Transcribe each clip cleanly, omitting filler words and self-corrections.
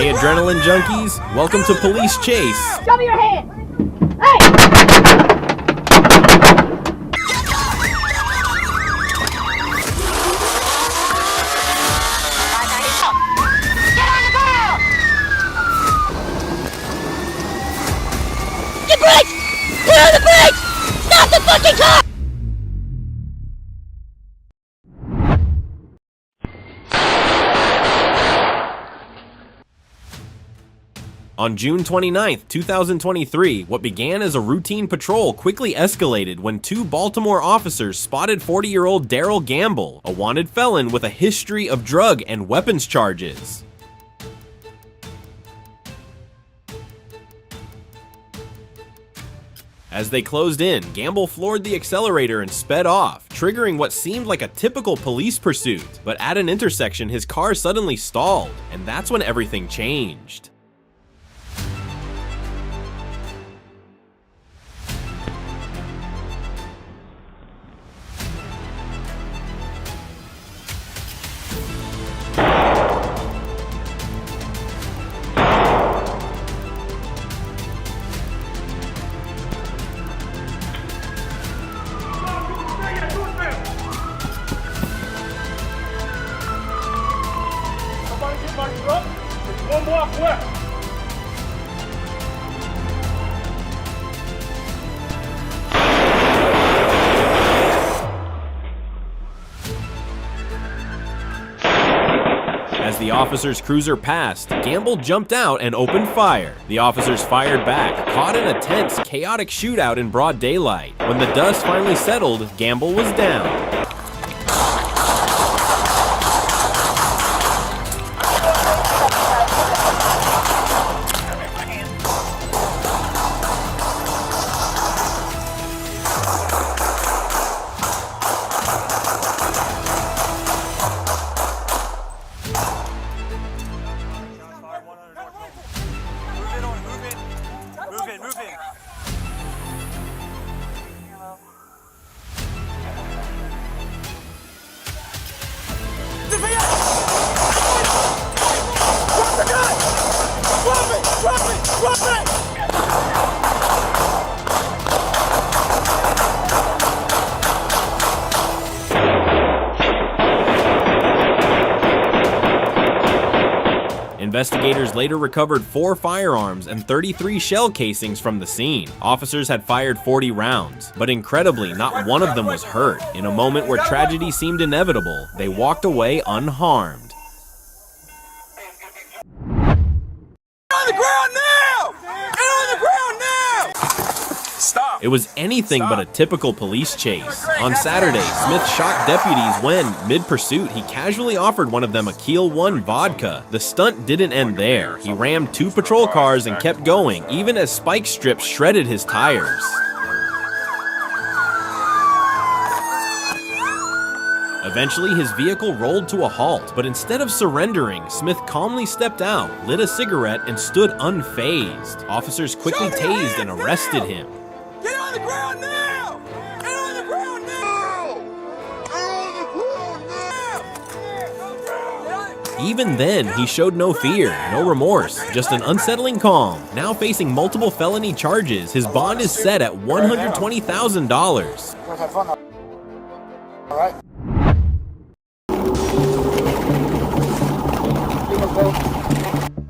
Hey, adrenaline junkies, welcome to Police Chase. Show me your hand. Hey! Get on the ground! Get brakes! Put on the brakes! Stop the fucking car! On June 29th, 2023, what began as a routine patrol quickly escalated when two Baltimore officers spotted 40-year-old Daryl Gamble, a wanted felon with a history of drug and weapons charges. As they closed in, Gamble floored the accelerator and sped off, triggering what seemed like a typical police pursuit. But at an intersection, his car suddenly stalled, and that's when everything changed. One block left. As the officer's cruiser passed, Gamble jumped out and opened fire. The officers fired back, caught in a tense, chaotic shootout in broad daylight. When the dust finally settled, Gamble was down. Move in. Drop it! Investigators later recovered 4 firearms and 33 shell casings from the scene. Officers had fired 40 rounds, but incredibly, not one of them was hurt. In a moment where tragedy seemed inevitable, they walked away unharmed. It was anything but a typical police chase. On Saturday, Smith shocked deputies when, mid-pursuit, he casually offered one of them a Keel 1 vodka. The stunt didn't end there. He rammed 2 patrol cars and kept going, even as spike strips shredded his tires. Eventually, his vehicle rolled to a halt, but instead of surrendering, Smith calmly stepped out, lit a cigarette, and stood unfazed. Officers quickly tased and arrested him. Get on the ground now! Get on the ground now! Get on the ground now! Even then, he showed no fear, no remorse, just an unsettling calm. Now facing multiple felony charges, his bond is set at $120,000. Have fun, all right?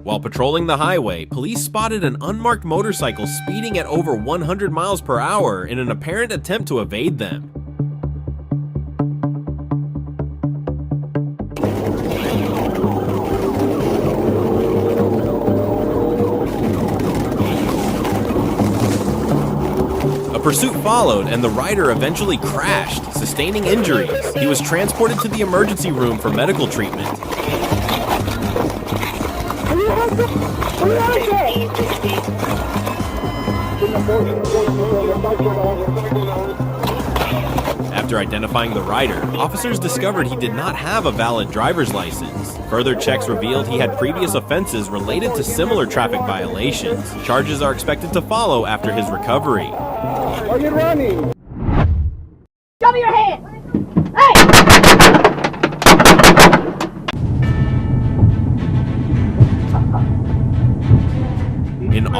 While patrolling the highway, police spotted an unmarked motorcycle speeding at over 100 miles per hour in an apparent attempt to evade them. A pursuit followed, and the rider eventually crashed, sustaining injuries. He was transported to the emergency room for medical treatment. After identifying the rider, officers discovered he did not have a valid driver's license. Further checks revealed he had previous offenses related to similar traffic violations. Charges are expected to follow after his recovery. Are you running? Show me your hand! Hey!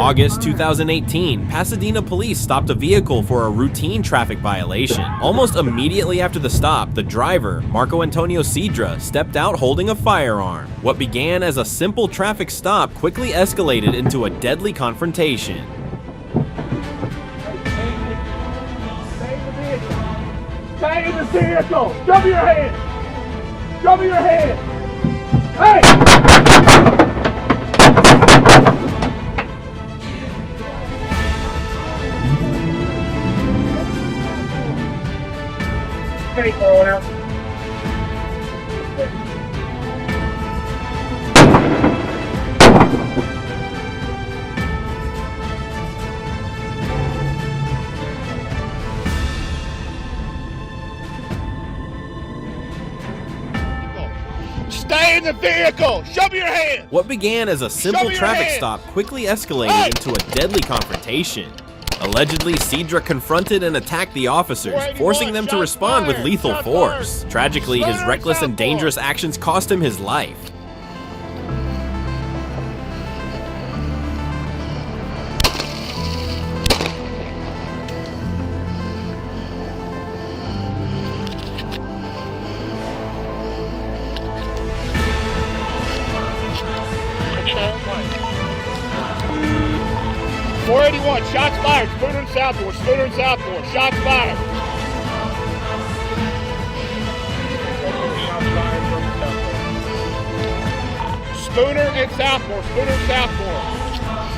August 2018, Pasadena police stopped a vehicle for a routine traffic violation. Almost immediately after the stop, the driver, Marco Antonio Cedra, stepped out holding a firearm. What began as a simple traffic stop quickly escalated into a deadly confrontation. Stay in the vehicle! Show me your hand! Show me your hand! Hey! Hey, Corona. Stay in the vehicle! Show me your hand! What began as a simple traffic stop quickly escalated into a deadly confrontation. Allegedly, Cedra confronted and attacked the officers, forcing them to respond with lethal force. Tragically, his reckless and dangerous actions cost him his life. Shots fired. Spooner and southboard. Spooner and southboard. Shots fired. Spooner and southboard. Spooner and southboard. Shots fired.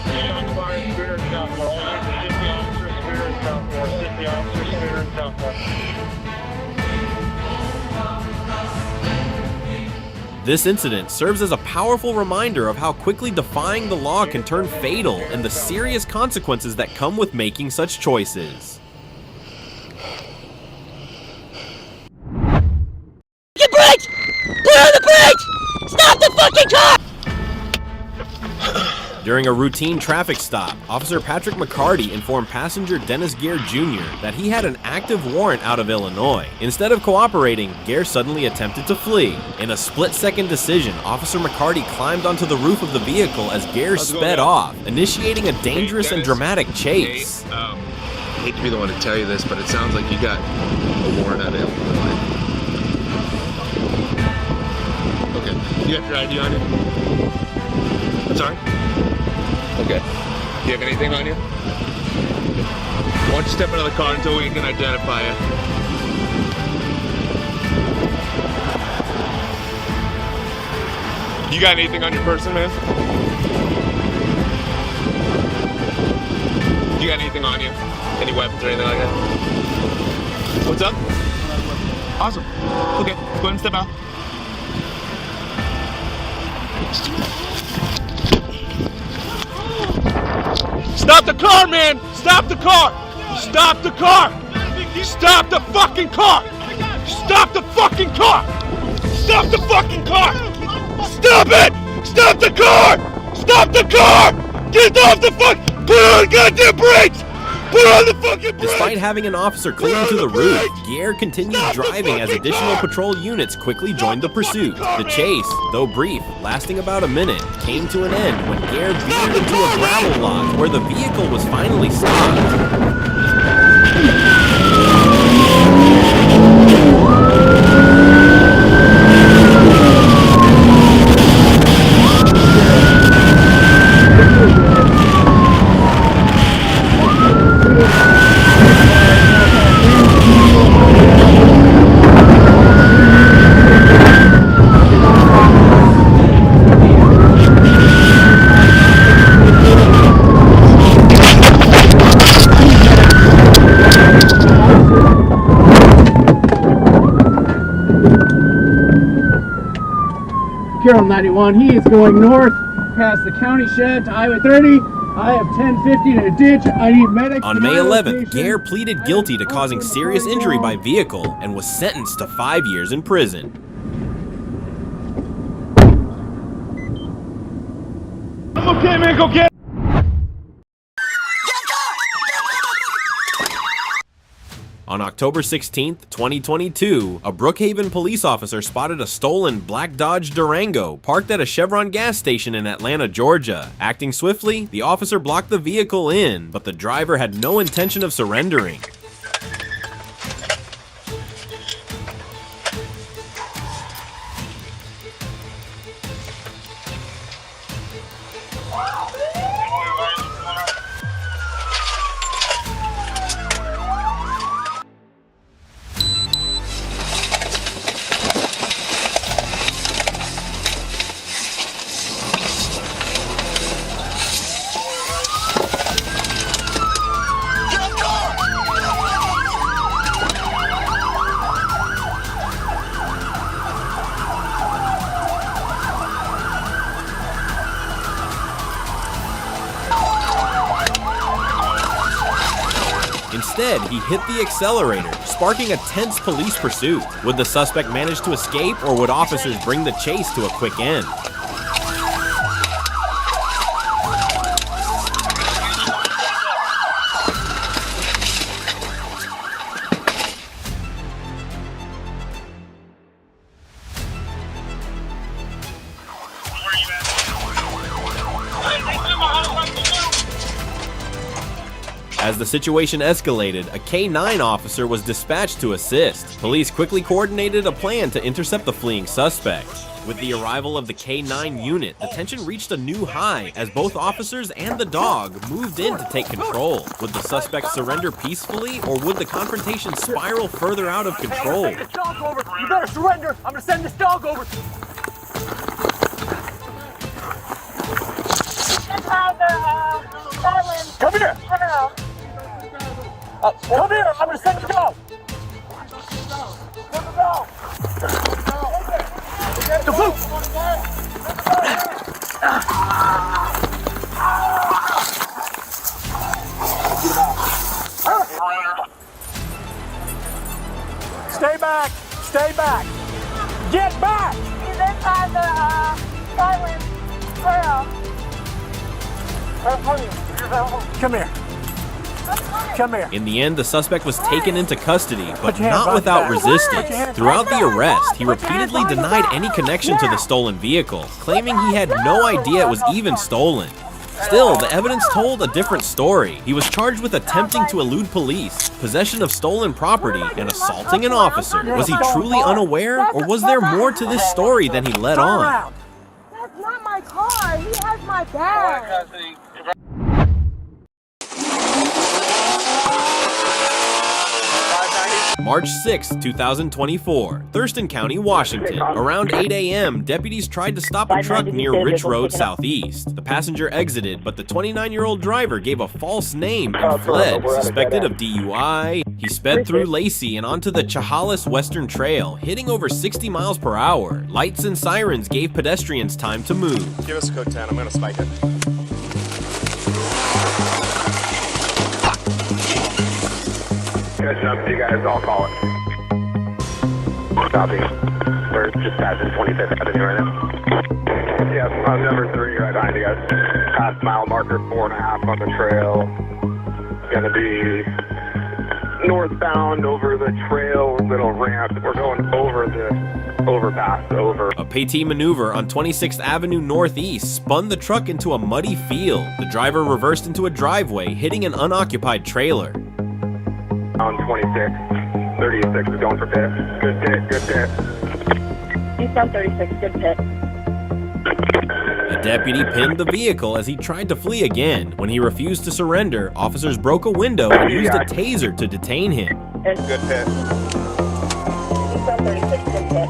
Spooner and southboard. All 50 officers. Spooner and southboard. 50 officers. Spooner and southboard. This incident serves as a powerful reminder of how quickly defying the law can turn fatal and the serious consequences that come with making such choices. Fucking brakes! Put on the brakes! Stop the fucking car! During a routine traffic stop, Officer Patrick McCarty informed passenger Dennis Gare Jr. that he had an active warrant out of Illinois. Instead of cooperating, Gare suddenly attempted to flee. In a split-second decision, Officer McCarty climbed onto the roof of the vehicle as Gare sped off, initiating a dangerous and dramatic chase. I hate to be the one to tell you this, but it sounds like you got a warrant out of Illinois. Okay, you have your ID on you? I'm sorry? Okay. Do you have anything on you? Why don't you step out of the car until we can identify you? You got anything on your person, man? You got anything on you? Any weapons or anything like that? What's up? Awesome. Okay, go ahead and step out. Stop the car, man! Stop the car! Stop the car! Stop the fucking car! Stop the fucking car! Stop the fucking car! Stop it! Stop the car! Stop the car! Get off the fuck! Put on the goddamn brakes! Put on the fucking brakes! Despite having an officer clinging to the roof, Gare continued driving as additional patrol units quickly joined the pursuit. The chase, though brief, lasting about a minute, came to an end when Gare veered into a gravel lot where the vehicle was finally stopped. Carroll 91, he is going north past the county shed to Highway 30. I have 1050 in a ditch. I need medics. On May 11th, Gare pleaded guilty to causing serious injury by vehicle and was sentenced to 5 years in prison. I'm okay, man, go get it. On October October 16, 2022, a Brookhaven police officer spotted a stolen black Dodge Durango parked at a Chevron gas station in Atlanta, Georgia. Acting swiftly, the officer blocked the vehicle in, but the driver had no intention of surrendering. Instead, he hit the accelerator, sparking a tense police pursuit. Would the suspect manage to escape, or would officers bring the chase to a quick end? As the situation escalated, a K-9 officer was dispatched to assist. Police quickly coordinated a plan to intercept the fleeing suspect. With the arrival of the K-9 unit, the tension reached a new high as both officers and the dog moved in to take control. Would the suspect surrender peacefully, or would the confrontation spiral further out of control? Hey, I'm gonna send this dog over. You better surrender. I'm gonna send this dog over. Come here. Come here. I'm gonna send the dog. Send the dog. The boot. Stay back. Stay back. Get back. He's inside the silent trail. Come here. Come here. In the end, the suspect was taken into custody, but Put your hands not behind without your back. resistance. Put your hands Throughout the behind your back. arrest, he Put your hands repeatedly behind your denied back. any connection to the Yeah. stolen vehicle, claiming he had no idea it was even stolen. Still, the evidence told a different story. He was charged with attempting to elude police, possession of stolen property, and assaulting an officer. Was he truly unaware, or was there more to this story than he let on? That's not my car. He has my bag. March 6, 2024, Thurston County, Washington. Around 8 a.m., deputies tried to stop a truck near Ridge Road Southeast. The passenger exited, but the 29-year-old driver gave a false name and fled, suspected of DUI. He sped through Lacey and onto the Chehalis Western Trail, hitting over 60 miles per hour. Lights and sirens gave pedestrians time to move. Give us a code 10, I'm gonna spike it. You guys all call it. Copy. We're just passing 25th Avenue right now. Yeah, number 3 right behind you guys. Past mile marker 4.5 on the trail. Gonna be northbound over the trail, little ramp. We're going over the overpass, over. A PT maneuver on 26th Avenue Northeast spun the truck into a muddy field. The driver reversed into a driveway, hitting an unoccupied trailer. On 26, 36 is going for pit. Good pit, good pit. Eastbound 36, good pit. A deputy pinned the vehicle as he tried to flee again. When he refused to surrender, officers broke a window and used a taser to detain him. Good pit. Eastbound 36, good pit.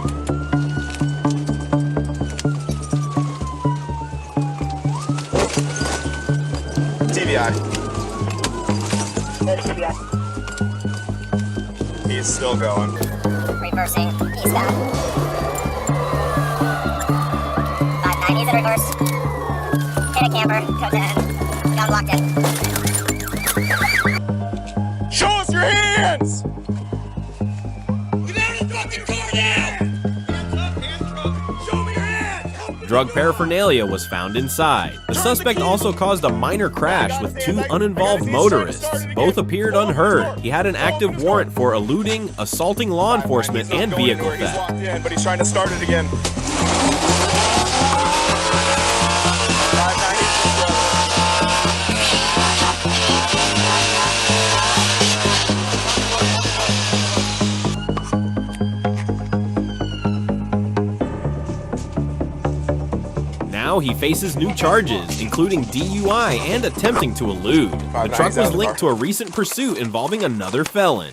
TBI. There's TBI. He's still going. Reversing eastbound. 590's in reverse. Hit a camper. Code 10. Got locked in. Show us your hands! Get out of the fucking car now! Hands up, show me your hands! drug paraphernalia was found inside. The suspect also caused a minor crash with 2 uninvolved motorists. Both appeared unhurt. He had an active warrant for eluding, assaulting law enforcement, and vehicle theft. But he's trying to start it again. Now he faces new charges, including DUI and attempting to elude. The truck was linked to a recent pursuit involving another felon.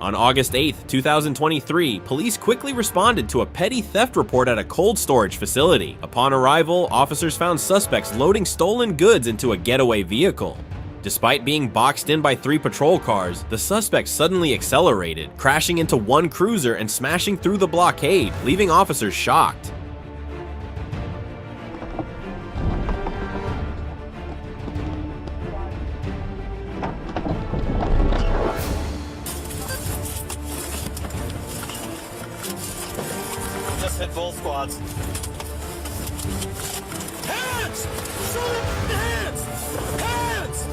On August 8, 2023, police quickly responded to a petty theft report at a cold storage facility. Upon arrival, officers found suspects loading stolen goods into a getaway vehicle. Despite being boxed in by 3 patrol cars, the suspect suddenly accelerated, crashing into one cruiser and smashing through the blockade, leaving officers shocked. Just hit both squads. Hands! Shoot him in the hands! Hands!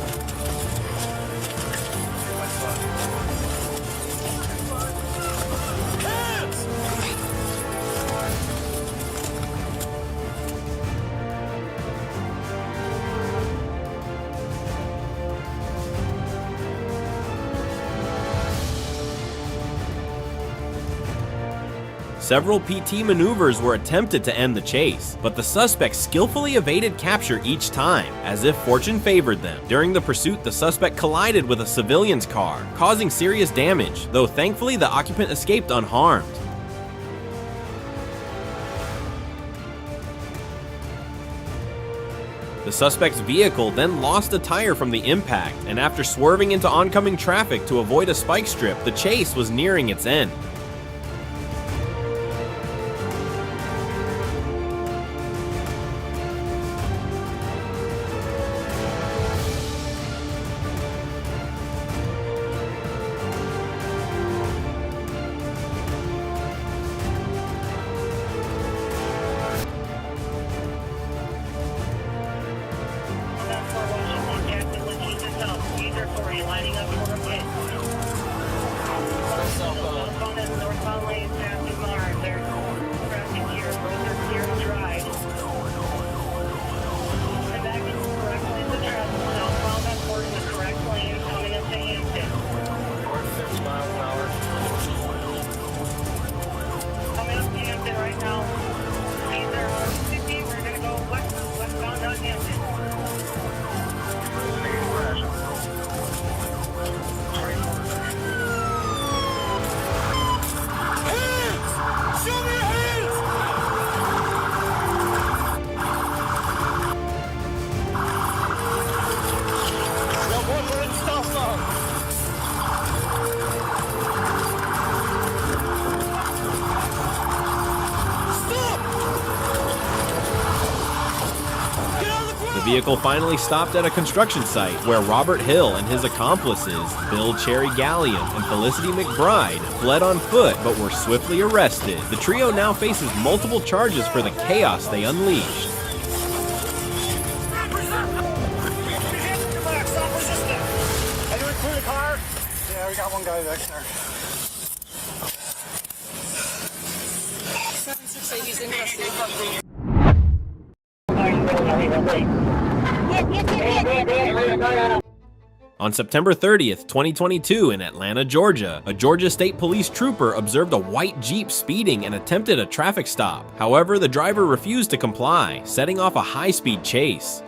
Hands! Several PT maneuvers were attempted to end the chase, but the suspect skillfully evaded capture each time, as if fortune favored them. During the pursuit, the suspect collided with a civilian's car, causing serious damage, though thankfully the occupant escaped unharmed. The suspect's vehicle then lost a tire from the impact, and after swerving into oncoming traffic to avoid a spike strip, the chase was nearing its end. The vehicle finally stopped at a construction site where Robert Hill and his accomplices, Bill Cherry Gallium and Felicity McBride, fled on foot but were swiftly arrested. The trio now faces multiple charges for the chaos they unleashed. Yeah, we got one guy back there. 7680's in custody. On September 30th, 2022 in Atlanta, Georgia, a Georgia State Police trooper observed a white Jeep speeding and attempted a traffic stop. However, the driver refused to comply, setting off a high-speed chase.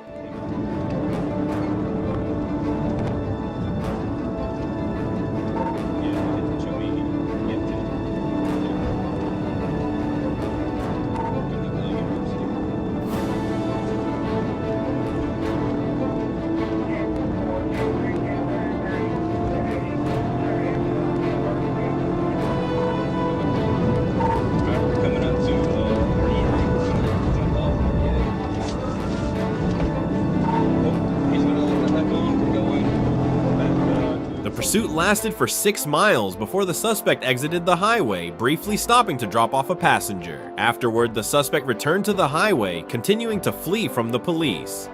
pursuit lasted for 6 miles before the suspect exited the highway, briefly stopping to drop off a passenger. Afterward, the suspect returned to the highway, continuing to flee from the police.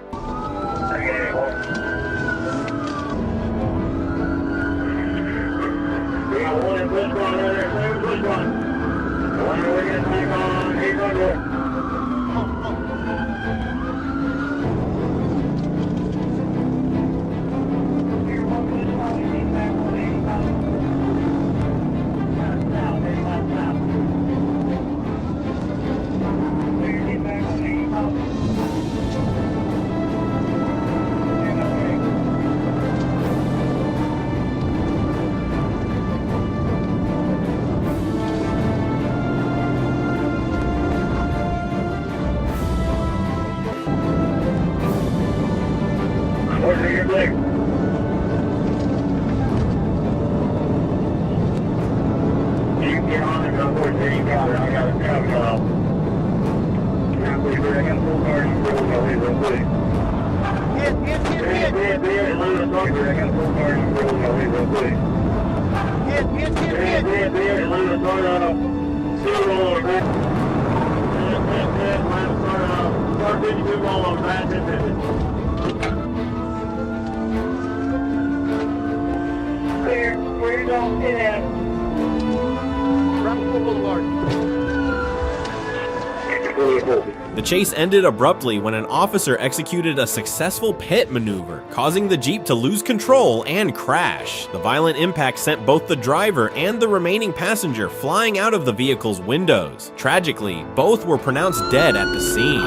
The chase ended abruptly when an officer executed a successful pit maneuver, causing the Jeep to lose control and crash. The violent impact sent both the driver and the remaining passenger flying out of the vehicle's windows. Tragically, both were pronounced dead at the scene.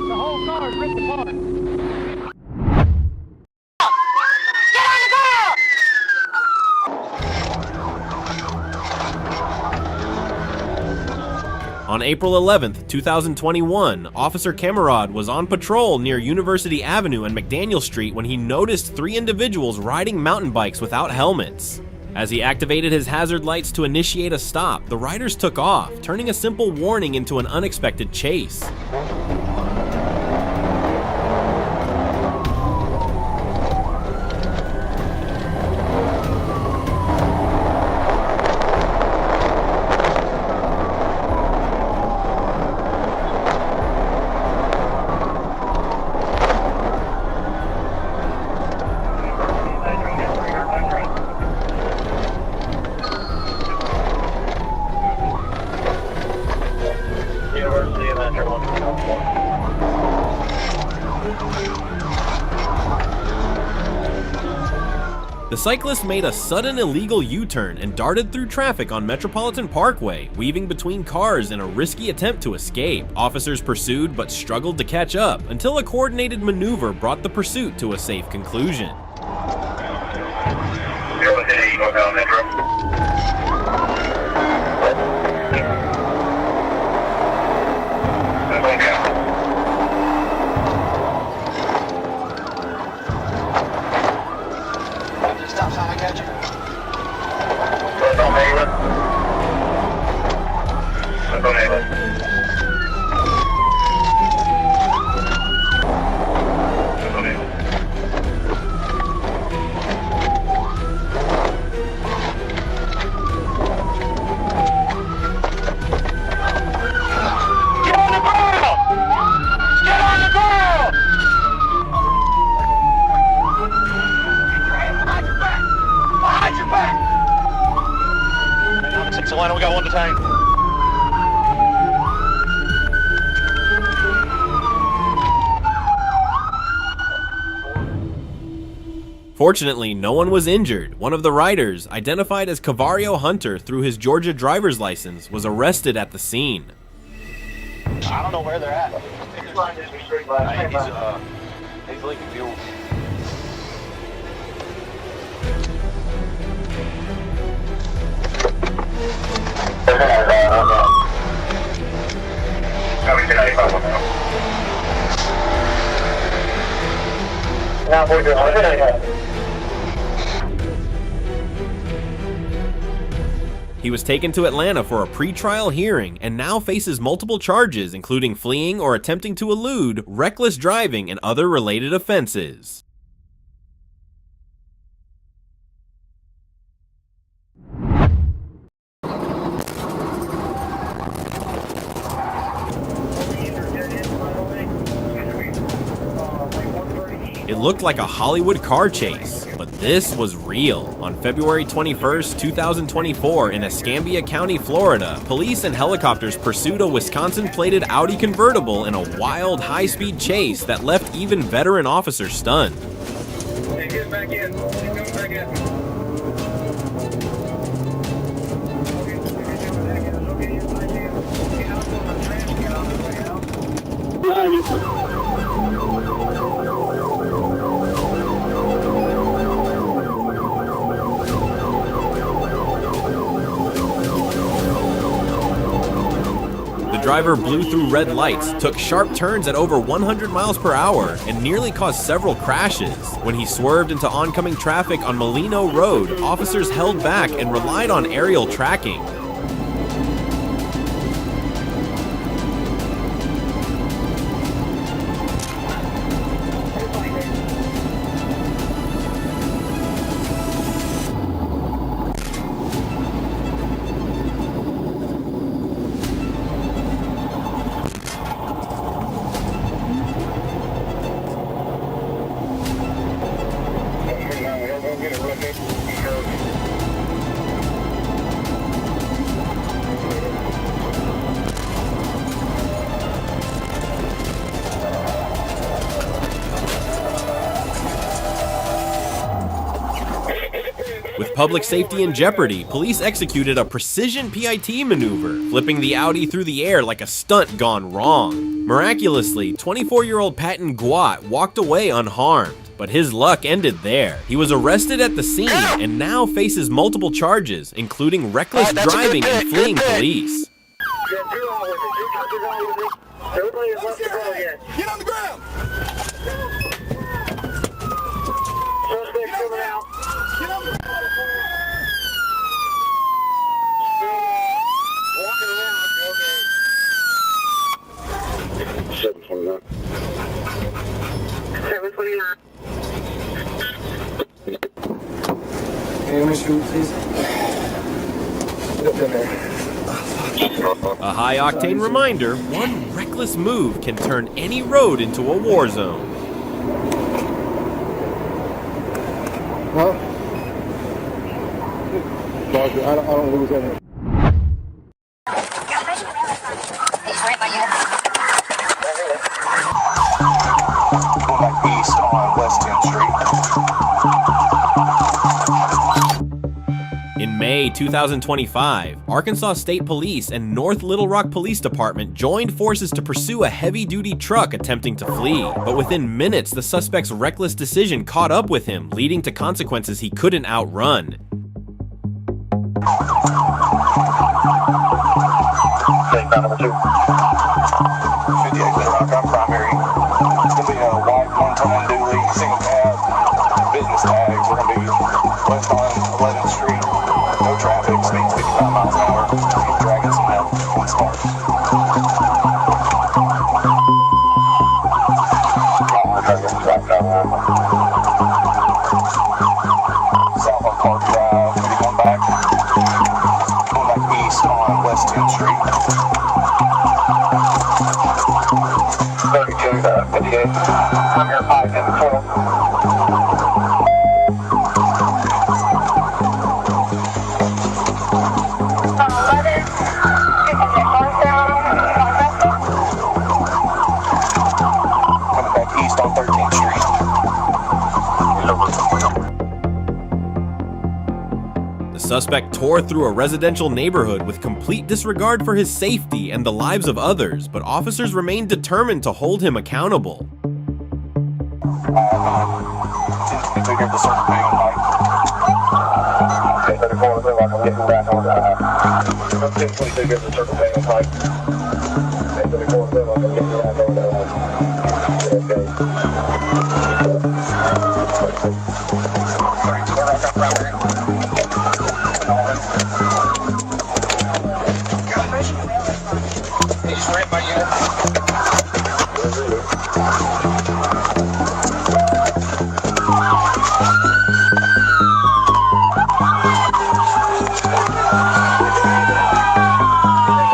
The whole car is ripped apart. On April 11th, 2021, Officer Camerad was on patrol near University Avenue and McDaniel Street when he noticed 3 individuals riding mountain bikes without helmets. As he activated his hazard lights to initiate a stop, the riders took off, turning a simple warning into an unexpected chase. The cyclist made a sudden illegal U-turn and darted through traffic on Metropolitan Parkway, weaving between cars in a risky attempt to escape. Officers pursued but struggled to catch up until a coordinated maneuver brought the pursuit to a safe conclusion. We got one detained. Fortunately, no one was injured. One of the riders, identified as Cavario Hunter through his Georgia driver's license, was arrested at the scene. I don't know where they're at. He's leaking fuel. He was taken to Atlanta for a pre-trial hearing and now faces multiple charges, including fleeing or attempting to elude, reckless driving, and other related offenses. It looked like a Hollywood car chase, but this was real. On February 21st, 2024, in Escambia County, Florida, police and helicopters pursued a Wisconsin-plated Audi convertible in a wild, high-speed chase that left even veteran officers stunned. Get back in. Get back in. The driver blew through red lights, took sharp turns at over 100 miles per hour, and nearly caused several crashes. When he swerved into oncoming traffic on Molino Road, officers held back and relied on aerial tracking. With public safety in jeopardy, police executed a precision PIT maneuver, flipping the Audi through the air like a stunt gone wrong. Miraculously, 24-year-old Patton Guat walked away unharmed, but his luck ended there. He was arrested at the scene and now faces multiple charges, including reckless driving and fleeing police. Get on the ground! Suspect coming out. Get on the ground! Walking around, okay. 729. 729. Hey, let me shoot, please. Look in there. A high-octane reminder, one reckless move can turn any road into a war zone. Huh? Dodger, I don't lose any. Going back east on West 10th Street. In May 2025, Arkansas State Police and North Little Rock Police Department joined forces to pursue a heavy-duty truck attempting to flee. But within minutes, the suspect's reckless decision caught up with him, leading to consequences he couldn't outrun. Take down number 2. 58 Little Rock, I'm primary. It's going to be a white one-ton dually, single cab, business tags. We're going to be west on 11th Street. No traffic, speed 55 miles an hour. Dragging some help. One smart. South on Park Drive. Going back east on West 10th Street. 32, 58. I'm here 5 in the 12. Coming back east on 13th Street. The suspect tore through a residential neighborhood with complete disregard for his safety and the lives of others, but officers remained determined to hold him accountable.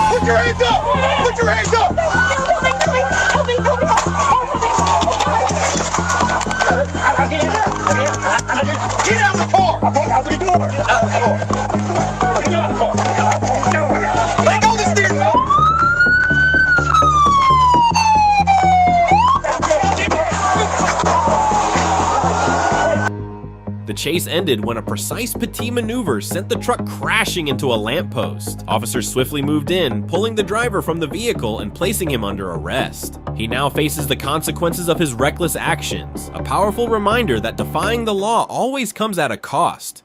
Put your hands up! Put your hands up! Get out of the car! I'm out the door! Get out of the car! Get out of the car! Let go of the steering wheel! The chase ended when a precise petit maneuver sent the truck crashing into a lamppost. Officers swiftly moved in, pulling the driver from the vehicle and placing him under arrest. He now faces the consequences of his reckless actions, a powerful reminder that defying the law always comes at a cost.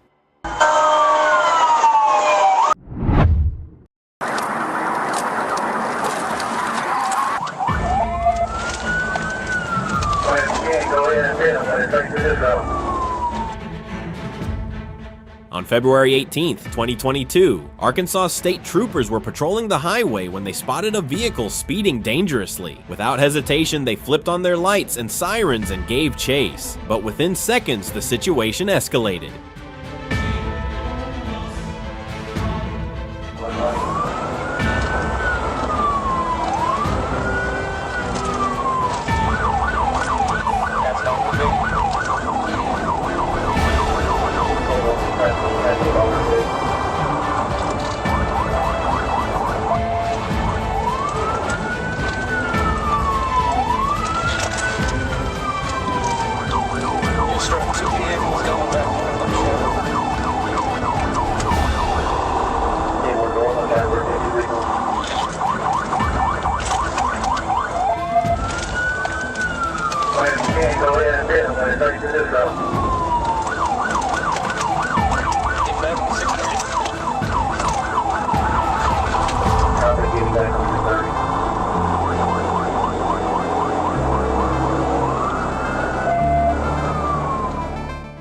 On February 18th, 2022, Arkansas state troopers were patrolling the highway when they spotted a vehicle speeding dangerously. Without hesitation, they flipped on their lights and sirens and gave chase. But within seconds, the situation escalated.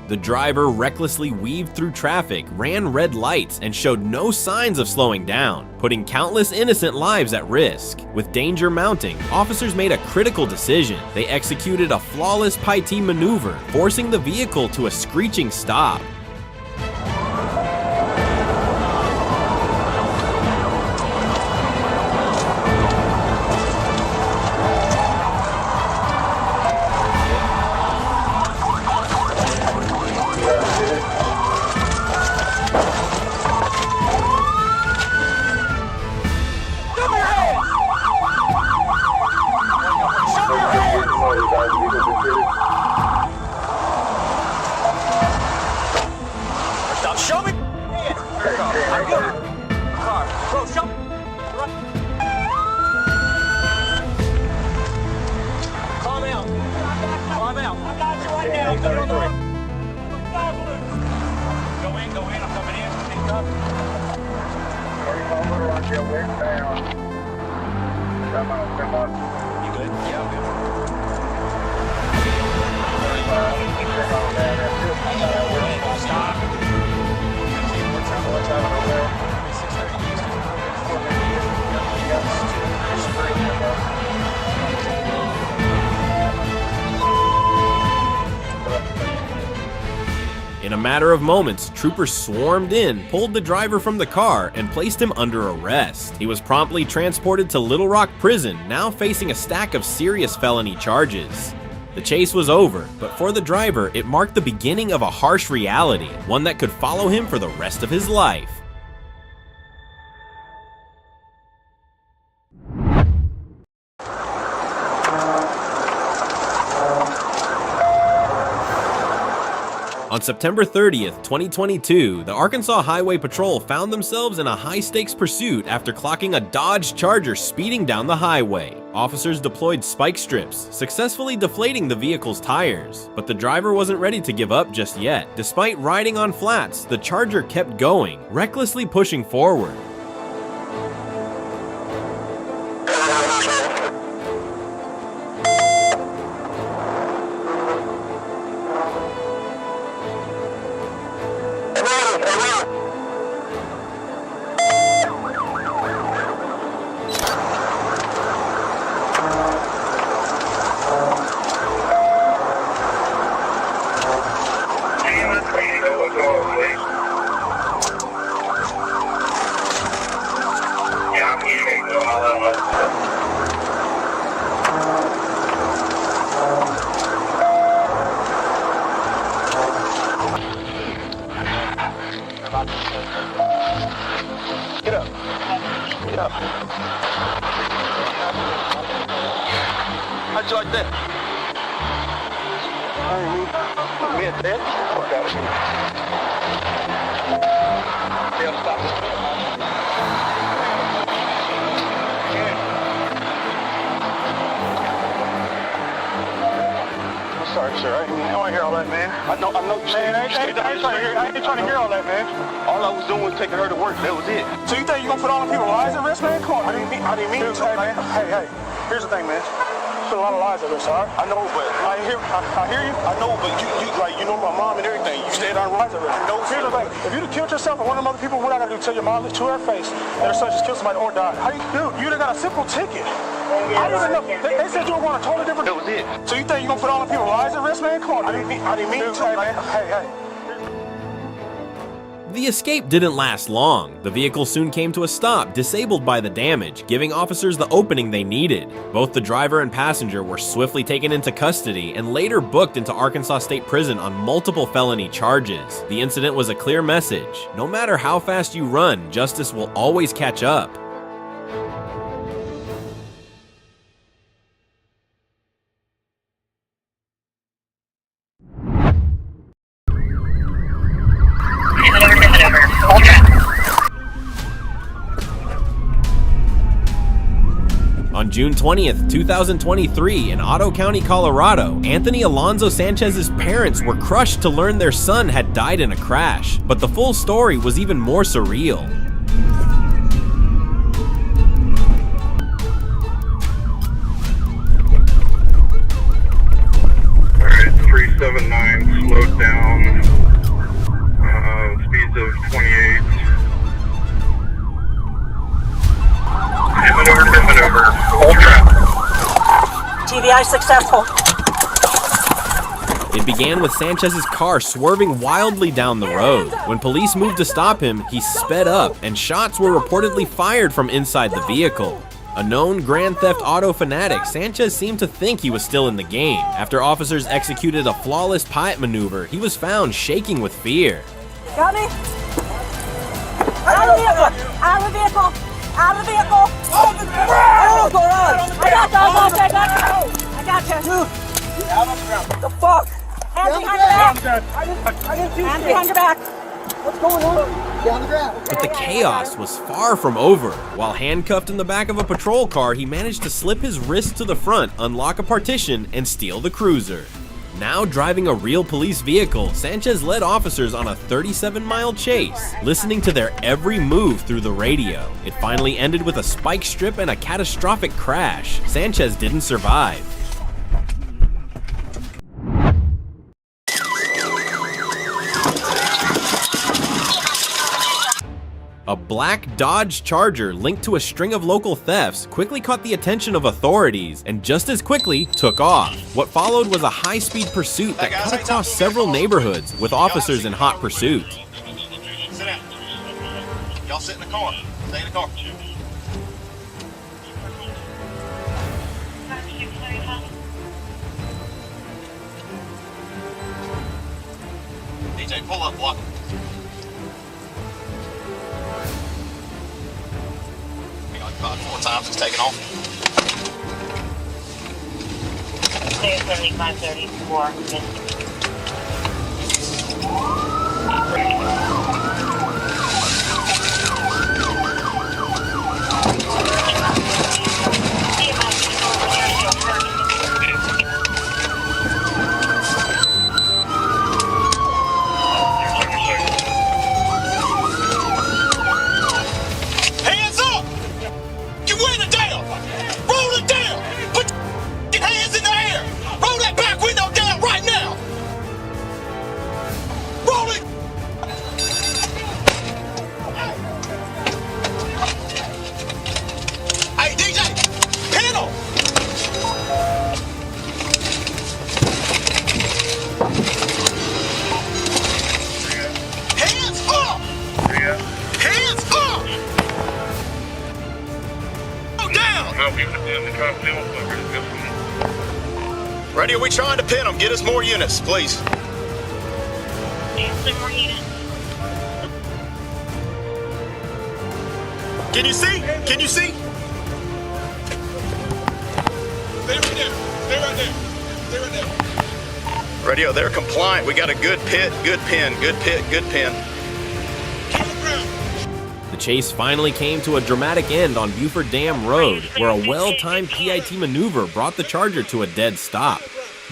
The driver recklessly weaved through traffic, ran red lights, and showed no signs of slowing down, putting countless innocent lives at risk. With danger mounting, officers made a critical decision. They executed a flawless petit maneuver, forcing the vehicle to a screeching stop. Show me. Bro, show me. Calm out. Calm out. I got you right now. Go in. I'm coming in. Pick up. You good? Yeah, I'm good. Stop. In a matter of moments, troopers swarmed in, pulled the driver from the car, and placed him under arrest. He was promptly transported to Little Rock Prison, now facing a stack of serious felony charges. The chase was over, but for the driver, it marked the beginning of a harsh reality, one that could follow him for the rest of his life. On September 30th, 2022, the Arkansas Highway Patrol found themselves in a high-stakes pursuit after clocking a Dodge Charger speeding down the highway. Officers deployed spike strips, successfully deflating the vehicle's tires. But the driver wasn't ready to give up just yet. Despite riding on flats, the Charger kept going, recklessly pushing forward. Get up. Get up. How'd you like that? Me and Dad? Fuck out of here. They'll stop this. Sorry, sir. I didn't want to hear all that, man. I know. Man, I ain't trying to hear all that, man. All I was doing was taking her to work. That was it. So you think you gonna put all the people's lives at risk, man? Come on. I didn't mean to. Hey. Here's the thing, man. You put a lot of lives at risk, all right? I know, but I hear you. I know, but you know my mom and everything. You stayed on lives at risk. No, here's the thing. If you'd have killed yourself or one of them other people, what I gotta do? Tell your mom to her face that her son just killed somebody or died. How you do? You done got a simple ticket. I didn't even know. They said you were going a totally different. That was it. So you think you gonna put all the people's lives at risk, man? Come on. I didn't mean to. Hey. The escape didn't last long. The vehicle soon came to a stop, disabled by the damage, giving officers the opening they needed. Both the driver and passenger were swiftly taken into custody and later booked into Arkansas State Prison on multiple felony charges. The incident was a clear message. No matter how fast you run, justice will always catch up. On June 20th, 2023, in Otto County, Colorado, Anthony Alonzo Sanchez's parents were crushed to learn their son had died in a crash. But the full story was even more surreal. 379 slowed down, speeds of 28. Tip it over, hold traffic. TBI successful. It began with Sanchez's car swerving wildly down the road. When police moved to stop him, he sped up, and shots were reportedly fired from inside the vehicle. A known Grand Theft Auto fanatic, Sanchez seemed to think he was still in the game. After officers executed a flawless pipe maneuver, he was found shaking with fear. Got me? Out of the vehicle! Out of the vehicle! Out of the vehicle! What's going on? I got you! I got you! What the fuck? Hands behind your back! Hands behind your back! What's going on? Down the ground. But the chaos was far from over. While handcuffed in the back of a patrol car, he managed to slip his wrist to the front, unlock a partition, and steal the cruiser. Now driving a real police vehicle, Sanchez led officers on a 37-mile chase, listening to their every move through the radio. It finally ended with a spike strip and a catastrophic crash. Sanchez didn't survive. A black Dodge Charger linked to a string of local thefts quickly caught the attention of authorities and just as quickly took off. What followed was a high-speed pursuit that cut across several neighborhoods with officers in hot pursuit. Sit down. Y'all sit in the car. Stay in the car. DJ, pull up, block him. About 4 times it's taken off. 'em. Ready, are we trying to pin them? Get us more units, please. Can you see? Can you see? Stay right there. Stay right there. Stay right there. Radio, they're compliant. We got a good pit, good pin, good pit, good pin. The chase finally came to a dramatic end on Buford Dam Road, where a well-timed PIT maneuver brought the Charger to a dead stop.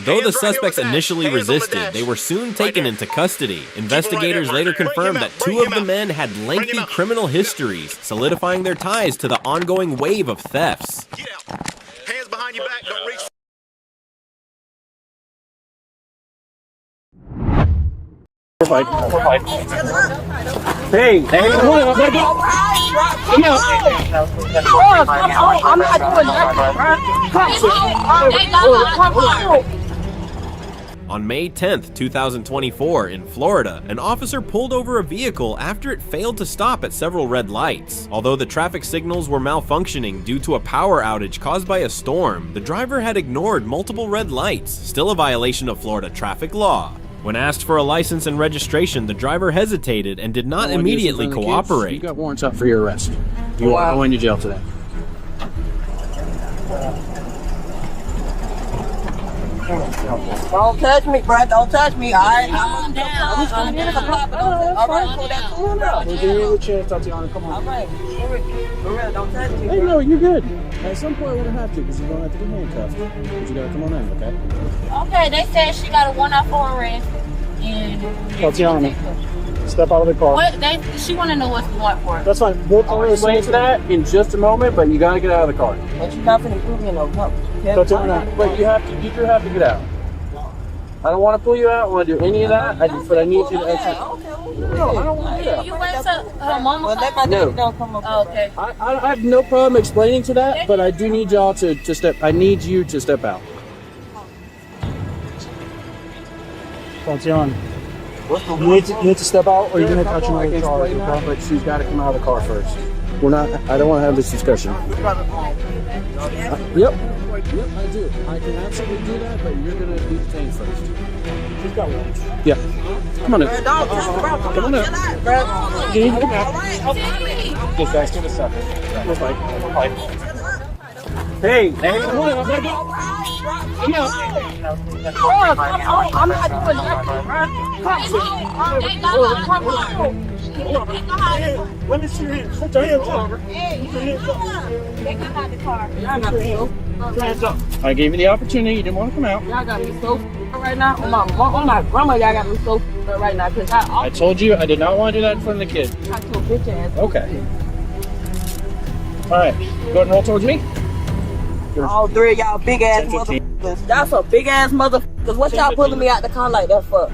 Though the suspects initially resisted, they were soon taken into custody. Investigators later confirmed that two of the men had lengthy criminal histories, solidifying their ties to the ongoing wave of thefts. Get out. Hands behind your back, don't reach. We're fighting. Hey, come on, let go. Come out. I'm not doing nothing. On May 10th, 2024, in Florida, an officer pulled over a vehicle after it failed to stop at several red lights. Although the traffic signals were malfunctioning due to a power outage caused by a storm, the driver had ignored multiple red lights, still a violation of Florida traffic law. When asked for a license and registration, the driver hesitated and did not immediately cooperate. You got warrants out for your arrest. You are going to jail today. Don't touch me, bro. Don't touch me. All right. Calm down. All right, pull that phone up. We'll give you a chance, Tatiana. Come on. All right. For real, don't touch me. Hey, no, you're good. At some point, we're going to have to, because you're going to have to get handcuffed. But you got to come on in, okay? Okay, they said she got a 1-out-4 arrest. And Tatiana, step out of the car. what she want to know what's the warrant for. That's fine. We'll explain to that in just a moment, but you got to get out of the car. But you're not finna prove me no pump. Tatiana, but you do have to get out. I don't want to pull you out. I don't want to do any of that. But I need you to exit. No, I don't want to do that. You went to her mama? Well, let my No. don't come up. Oh, okay. I have no problem explaining to that, but I do need y'all to step. I need you to step out. Tatiana, you need to step out, or you're going to touch another car. But she's got to come out of the car first. We're not. I don't want to have this discussion. Yep, I do. I can absolutely do that, but you're going to be detained first. She's got warrants. Yeah. Come on in. Come on in. You need to come out. Yes, guys, give us a second. We're fighting. Hey, come on, let go. Come out. I'm not doing nothing. Let me see your hands. Put your hands up. They can hide the car. Y'all got me so Hands up. I gave you the opportunity. You didn't want to come out. Y'all got me so right now. My grandma, y'all got me so right now. Cause I told you I did not want to do that in front of the kids. I told bitch ass. Okay. All right. Go ahead and roll towards me. All three of y'all big ass motherfuckers. Y'all some big ass motherfuckers. What y'all pulling me out the car like that for?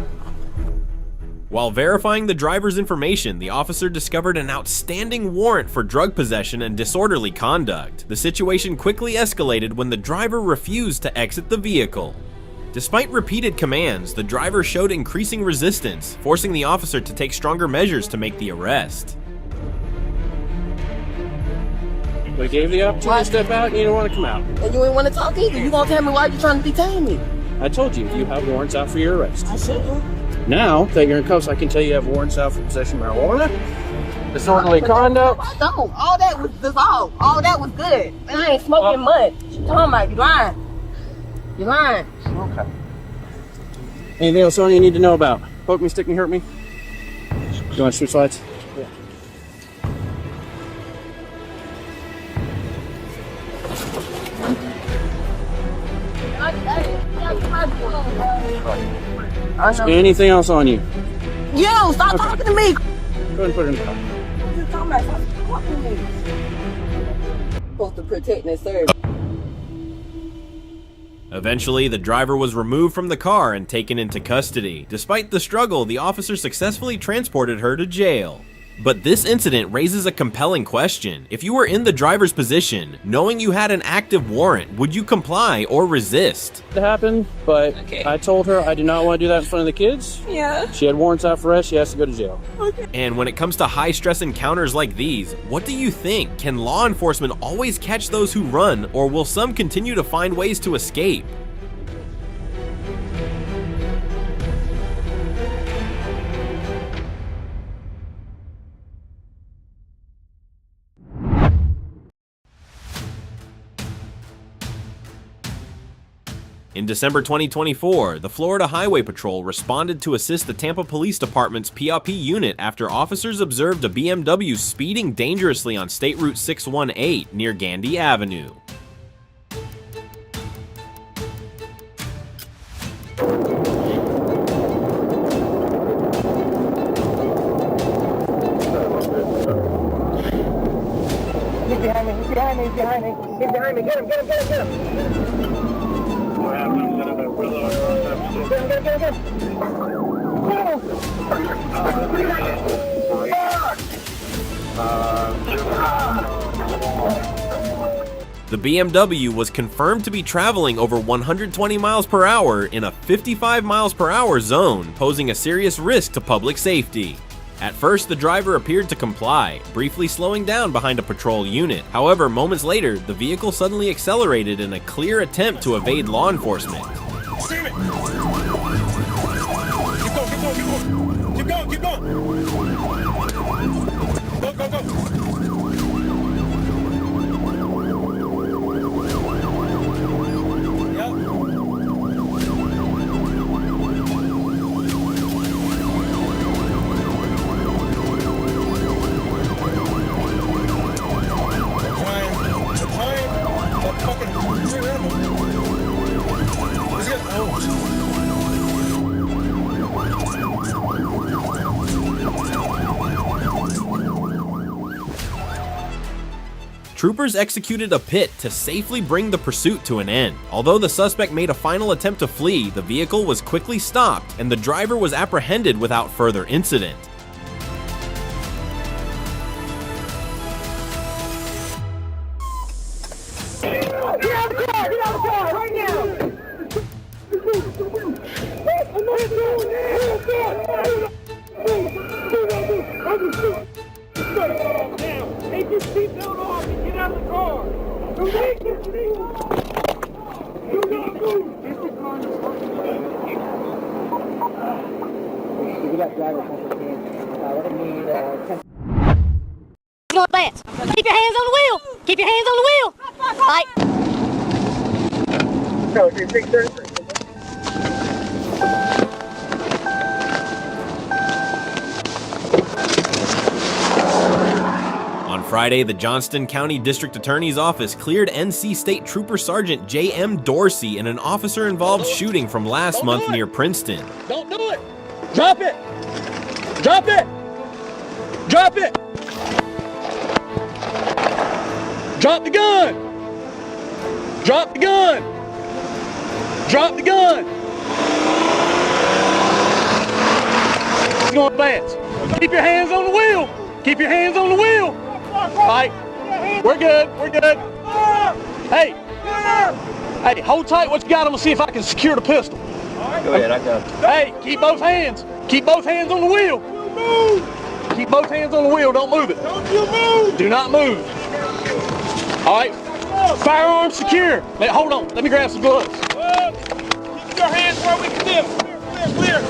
While verifying the driver's information, the officer discovered an outstanding warrant for drug possession and disorderly conduct. The situation quickly escalated when the driver refused to exit the vehicle. Despite repeated commands, the driver showed increasing resistance, forcing the officer to take stronger measures to make the arrest. We gave you the opportunity to step out and you don't want to come out. And you ain't want to talk either. You gonna tell me why you trying to detain me? I told you have warrants out for your arrest. I shouldn't. Now that you're in cuffs, I can tell you have warrants out for possession of marijuana, disorderly conduct. I don't. All that was dissolved. All that was good. And I ain't smoking mud. You talking about you lying. You lying. Okay. Anything else on you need to know about? Poke me, stick me, hurt me? You want to switch lights? Yeah. Anything else on you? You stop talking to me. Go ahead and put it in the car. What you talking about? Stop talking to me. Supposed to protect and serve. Eventually, the driver was removed from the car and taken into custody. Despite the struggle, the officer successfully transported her to jail. But this incident raises a compelling question. If you were in the driver's position, knowing you had an active warrant, would you comply or resist? It happened, but I told her I did not want to do that in front of the kids. Yeah. She had warrants out for arrest. She has to go to jail. And when it comes to high-stress encounters like these, what do you think? Can law enforcement always catch those who run, or will some continue to find ways to escape? In December 2024, the Florida Highway Patrol responded to assist the Tampa Police Department's PRP unit after officers observed a BMW speeding dangerously on State Route 618 near Gandy Avenue. He's behind me, he's behind me, he's behind me. He's behind me. Get him, get him, get him, get him. Get him. The BMW was confirmed to be traveling over 120 miles per hour in a 55 miles per hour zone, posing a serious risk to public safety. At first, the driver appeared to comply, briefly slowing down behind a patrol unit. However, moments later, the vehicle suddenly accelerated in a clear attempt to evade law enforcement. Keep going. Go. Troopers executed a pit to safely bring the pursuit to an end. Although the suspect made a final attempt to flee, the vehicle was quickly stopped and the driver was apprehended without further incident. Get out of the car, right now! Take your seatbelt off and get out of the car! Do not move! We got driver complications. What do you need? Go advance. Keep your hands on the wheel. Keep your hands on the wheel. All right. No, it's 633. On Friday, the Johnston County District Attorney's Office cleared NC State Trooper Sergeant J.M. Dorsey in an officer-involved shooting from last month near Princeton. Don't do it! Drop it! Drop it! Drop it! Drop the gun! Drop the gun! Drop the gun! It's going to advance. Keep your hands on the wheel! Keep your hands on the wheel! All right, we're good, we're good. Hey, hold tight what you got. I'm gonna see if I can secure the pistol. Go ahead, I got it. Hey, keep both hands on the wheel. Keep both hands on the wheel, don't move it. Don't you move! Do not move. All right, firearm secure. Hold on, let me grab some gloves. Keep your hands where we can live. Clear.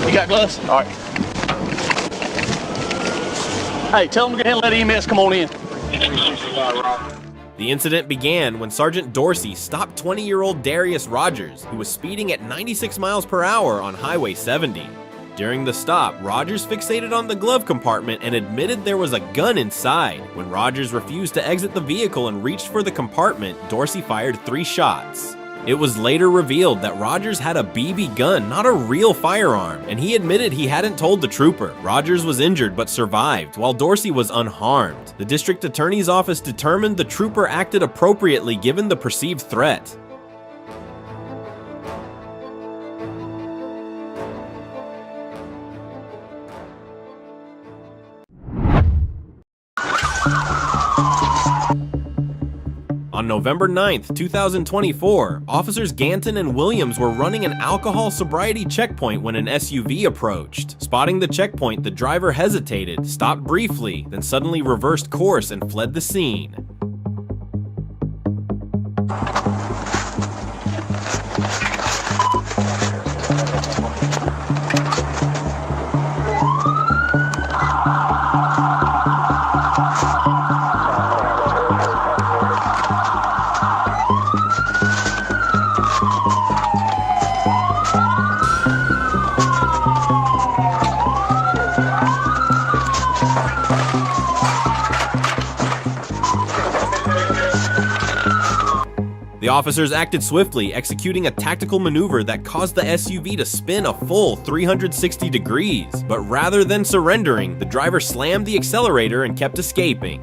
You got gloves? All right. Hey, tell them to go ahead and let EMS come on in. The incident began when Sergeant Dorsey stopped 20-year-old Darius Rogers, who was speeding at 96 miles per hour on Highway 70. During the stop, Rogers fixated on the glove compartment and admitted there was a gun inside. When Rogers refused to exit the vehicle and reached for the compartment, Dorsey fired 3 shots. It was later revealed that Rogers had a BB gun, not a real firearm, and he admitted he hadn't told the trooper. Rogers was injured but survived, while Dorsey was unharmed. The district attorney's office determined the trooper acted appropriately given the perceived threat. On November 9th, 2024, officers Ganton and Williams were running an alcohol sobriety checkpoint when an SUV approached. Spotting the checkpoint, the driver hesitated, stopped briefly, then suddenly reversed course and fled the scene. The officers acted swiftly, executing a tactical maneuver that caused the SUV to spin a full 360 degrees. But rather than surrendering, the driver slammed the accelerator and kept escaping.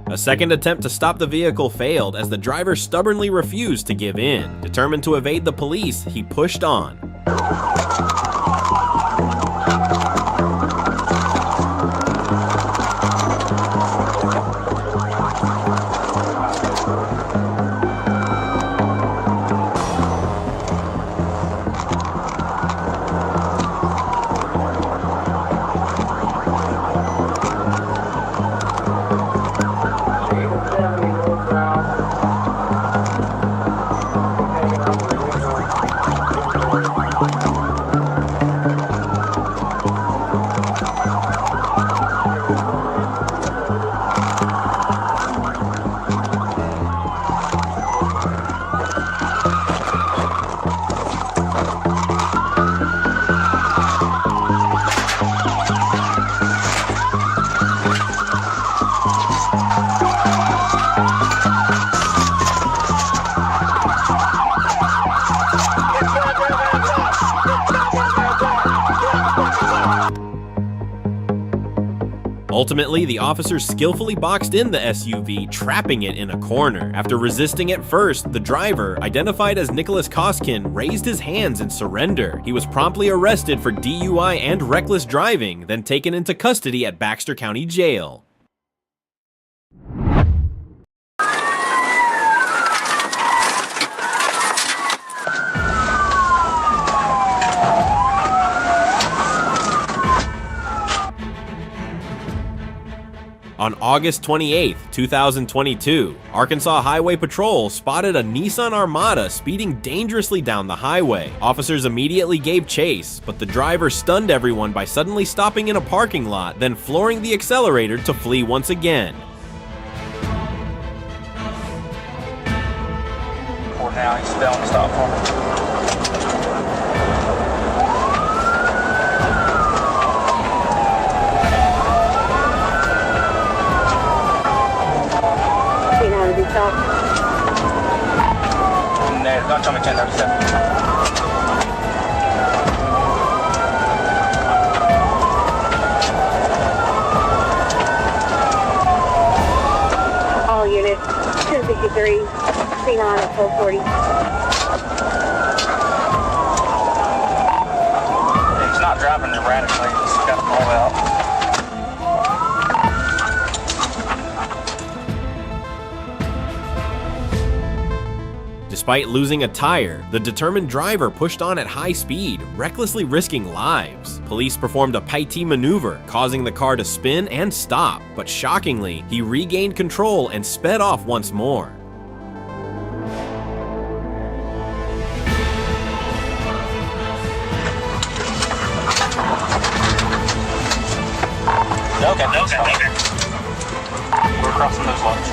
A second attempt to stop the vehicle failed as the driver stubbornly refused to give in. Determined to evade the police, he pushed on. Ultimately, the officers skillfully boxed in the SUV, trapping it in a corner. After resisting at first, the driver, identified as Nicholas Koskin, raised his hands in surrender. He was promptly arrested for DUI and reckless driving, then taken into custody at Baxter County Jail. On August 28, 2022, Arkansas Highway Patrol spotted a Nissan Armada speeding dangerously down the highway. Officers immediately gave chase, but the driver stunned everyone by suddenly stopping in a parking lot, then flooring the accelerator to flee once again. Now he's still on stop for me. No, don't tell me 1037. All units, 1053, C9 at 1240. He's not driving erratically, he's got to pull out. Despite losing a tire, the determined driver pushed on at high speed, recklessly risking lives. Police performed a Paiti maneuver, causing the car to spin and stop, but shockingly, he regained control and sped off once more. Okay. We're crossing those lots.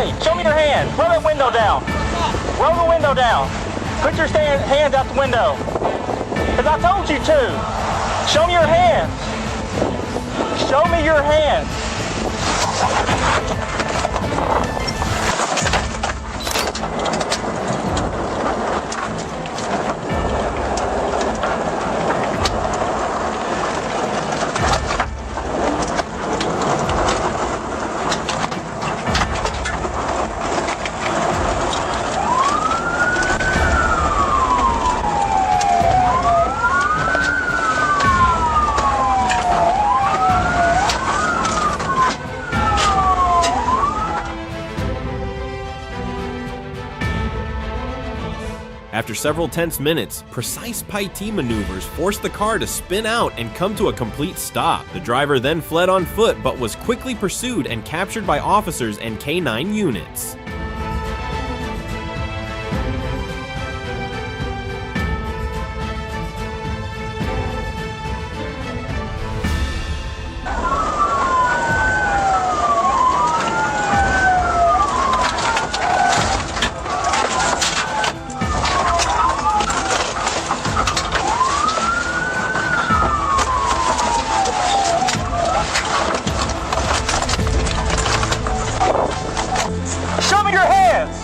Hey, show me your hand. Roll that window down. Roll the window down. Put your hands out the window. Because I told you to. Show me your hands. Show me your hands. After several tense minutes, precise Pythie maneuvers forced the car to spin out and come to a complete stop. The driver then fled on foot but was quickly pursued and captured by officers and K9 units. Show me your hands!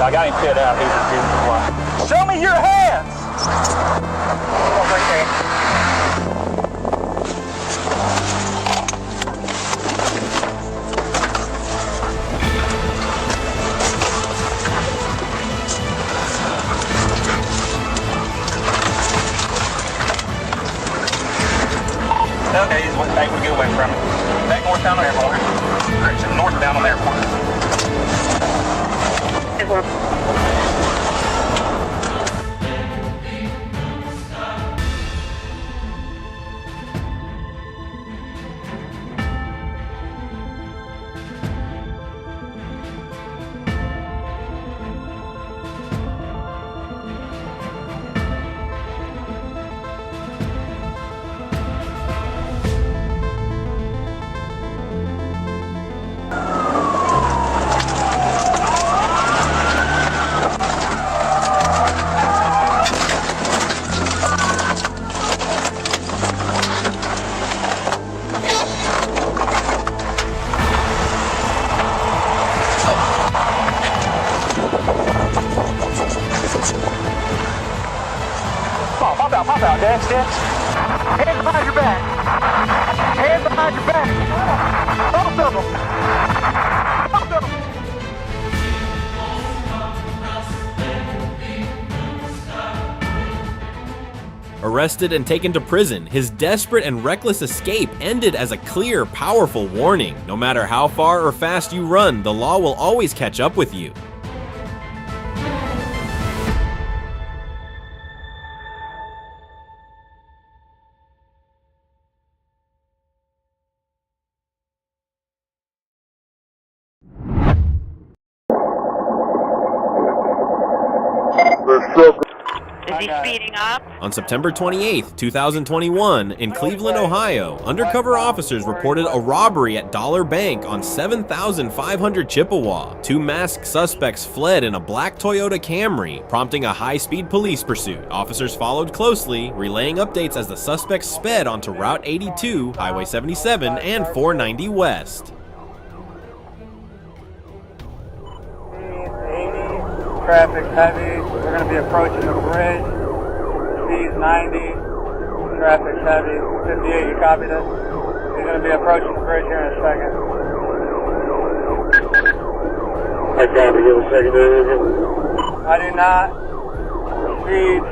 I got him fit out. Show me your hands! Right there. Okay, he's able to get away from it. Back north down on airport. Correction, north down on airport. Pop out, Dash. Hands behind your back. Hands behind your back. Both of them. Both of them. Arrested and taken to prison, his desperate and reckless escape ended as a clear, powerful warning. No matter how far or fast you run, the law will always catch up with you. Is he speeding up? On September 28, 2021, in Cleveland, Ohio, undercover officers reported a robbery at Dollar Bank on 7,500 Chippewa. Two masked suspects fled in a black Toyota Camry, prompting a high-speed police pursuit. Officers followed closely, relaying updates as the suspects sped onto Route 82, Highway 77, and 490 West. Traffic heavy. We're going to be approaching the bridge. Speed's 90. Traffic heavy. 58, you copy this? We're going to be approaching the bridge here in a second. I copy. Give a second. I do not. Speed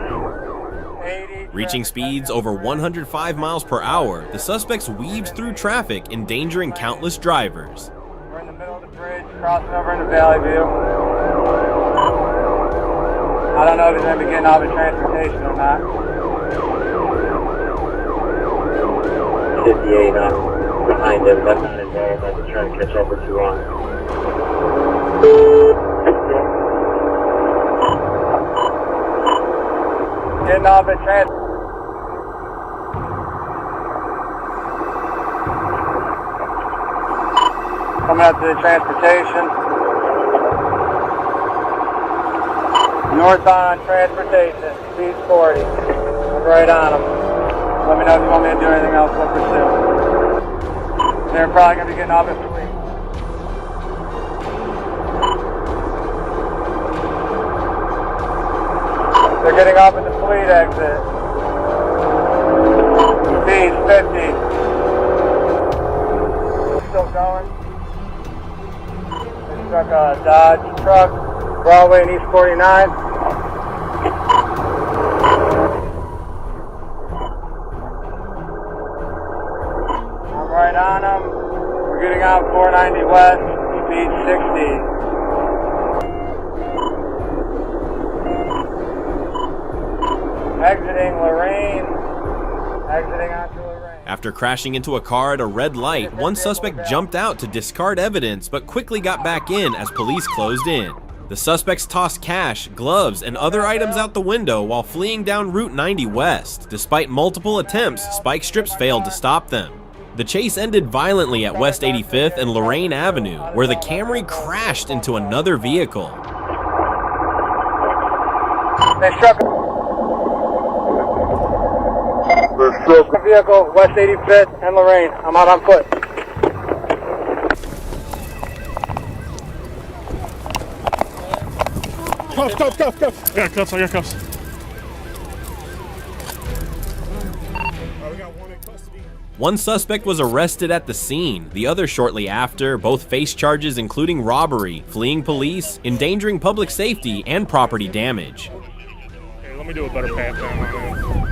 80. Reaching speeds over 105 miles per hour, the suspects weaved through traffic, endangering countless drivers. We're in the middle of the bridge, crossing over into Valley View. I don't know if he's going to be getting off of transportation or not. 58 behind him. That's not involved. I'm just trying to catch up with you on. Getting off at transportation. Coming up to the transportation. North on transportation, speed 40. I'm right on them. Let me know if you want me to do anything else, we'll pursue. They're probably going to be getting off at Fleet. They're getting off at the Fleet exit. Speed 50. Still going. They struck a Dodge truck. Broadway and East 49. I'm right on them. We're getting out 490 West, speed 60. exiting Lorraine. Exiting onto Lorraine. After crashing into a car at a red light, one suspect jumped out to discard evidence but quickly got back in as police closed in. The suspects tossed cash, gloves, and other items out the window while fleeing down Route 90 West. Despite multiple attempts, spike strips failed to stop them. The chase ended violently at West 85th and Lorraine Avenue, where the Camry crashed into another vehicle. They struck a vehicle, West 85th and Lorraine. I'm out on foot. Cuffs. I got cuffs. One suspect was arrested at the scene, the other shortly after. Both face charges including robbery, fleeing police, endangering public safety, and property damage. Okay, let me do a better pat down on that.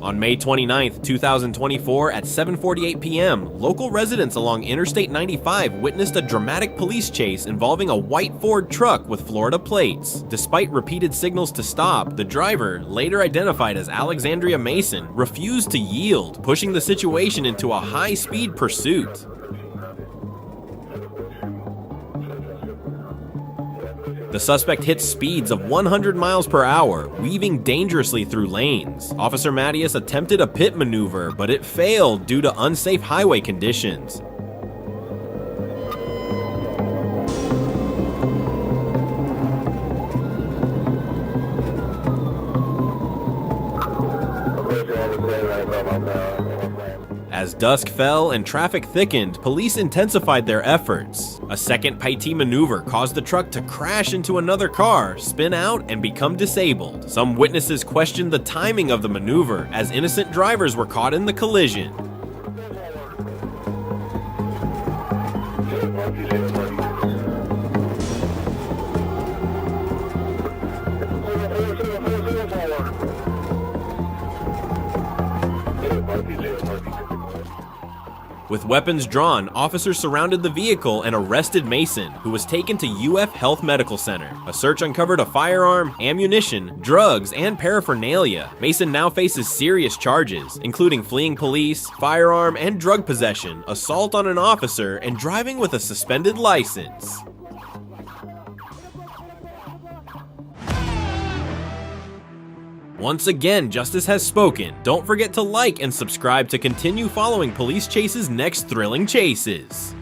On May 29, 2024 at 7:48 p.m., local residents along Interstate 95 witnessed a dramatic police chase involving a white Ford truck with Florida plates. Despite repeated signals to stop, the driver, later identified as Alexandria Mason, refused to yield, pushing the situation into a high-speed pursuit. The suspect hit speeds of 100 miles per hour, weaving dangerously through lanes. Officer Mattias attempted a pit maneuver, but it failed due to unsafe highway conditions. As dusk fell and traffic thickened, police intensified their efforts. A second Paiti maneuver caused the truck to crash into another car, spin out, and become disabled. Some witnesses questioned the timing of the maneuver, as innocent drivers were caught in the collision. With weapons drawn, officers surrounded the vehicle and arrested Mason, who was taken to UF Health Medical Center. A search uncovered a firearm, ammunition, drugs, and paraphernalia. Mason now faces serious charges, including fleeing police, firearm and drug possession, assault on an officer, and driving with a suspended license. Once again, justice has spoken. Don't forget to like and subscribe to continue following Police Chase's next thrilling chases.